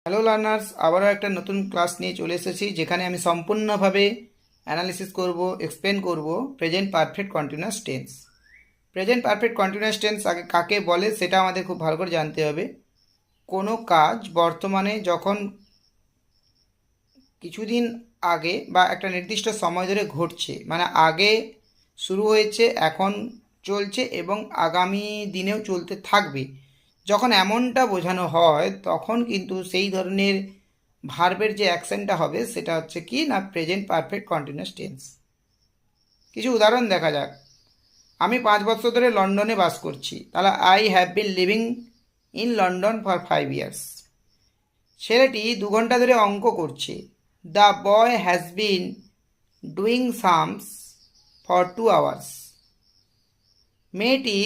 Hello learners, আবারও একটা নতুন ক্লাস নিয়ে চলে এসেছি, যেখানে আমি সম্পূর্ণভাবে অ্যানালিসিস করব, এক্সপ্লেন করব present perfect continuous tense. Present perfect continuous tense আগে কাকে বলে সেটা আমাদের খুব ভালো করে জানতে হবে। কোনো কাজ বর্তমানে যখন কিছুদিন আগে বা একটা নির্দিষ্ট সময় ধরে ঘটছে, মানে আগে শুরু হয়েছে, এখন চলছে এবং আগামী দিনেও চলতে থাকবে, যখন এমনটা বোঝানো হয় তখন কিন্তু সেই ধরনের ভার্বের যে অ্যাকশনটা হবে সেটা হচ্ছে কি না, প্রেজেন্ট পারফেক্ট কন্টিনিউয়াস টেন্স। কিছু উদাহরণ দেখা যাক। আমি 5 বছর ধরে লন্ডনে বাস করছি, তাহলে I have been living in London for 5 years. ছেলেটি 2 ঘন্টা ধরে অঙ্ক করছে, the boy has been doing sums for 2 hours. মেয়েটি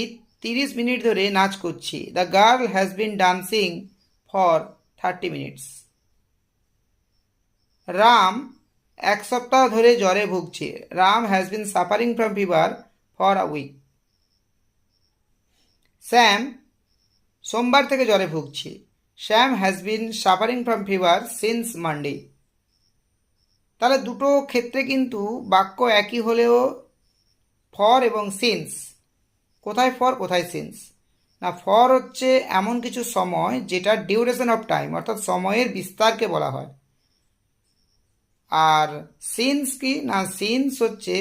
30 মিনিট ধরে নাচ করছে, the girl has been dancing for 30 minutes. Ram 1 সপ্তাহ ধরে জ্বরে ভুগছে, Ram has been suffering from fever for a week. Shyam সোমবার থেকে জ্বরে ভুগছে, Shyam has been suffering from fever since Monday. তাহলে দুটো ক্ষেত্রে কিন্তু বাক্য একই হলেও ফর এবং সিন্স, কোথায় ফর কোথায় সিন্স না, ফর হচ্ছে এমন কিছু সময় যেটা ডিউরেশন অফ টাইম, অর্থাৎ সময়ের বিস্তারকে বলা হয়। আর সিন্স কি না, সিন্স হচ্ছে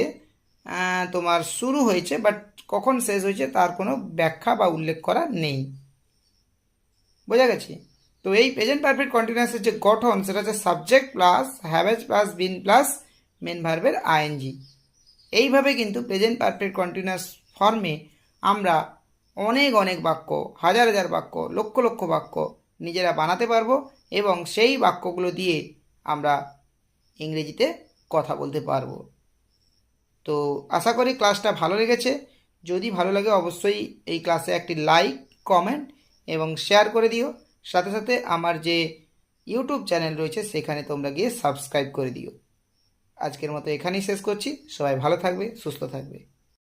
তোমার শুরু হয়েছে বাট কখন শেষ হয়েছে তার কোনো ব্যাখ্যা বা উল্লেখ করা নেই। বোঝা গেছে? তো এই প্রেজেন্ট পারফেক্ট কন্টিনিউয়াসের যে গঠন সেটা হচ্ছে subject plus haves plus been plus main ভার্বের আইএনজি। এইভাবে কিন্তু প্রেজেন্ট পারফেক্ট কন্টিনিউয়াস ফর্মে আমরা অনেক অনেক বাক্য, হাজার হাজার বাক্য, লক্ষ লক্ষ বাক্য নিজেরা বানাতে পারবো এবং সেই বাক্যগুলো দিয়ে আমরা ইংরেজিতে কথা বলতে পারবো। তো আশা করি ক্লাসটা ভালো লেগেছে। যদি ভালো লাগে অবশ্যই এই ক্লাসে একটি লাইক, কমেন্ট এবং শেয়ার করে দিও। সাথে সাথে আমার যে ইউটিউব চ্যানেল রয়েছে সেখানে তোমরা গিয়ে সাবস্ক্রাইব করে দিও। আজকের মতো এখানেই শেষ করছি। সবাই ভালো থাকবে, সুস্থ থাকবে।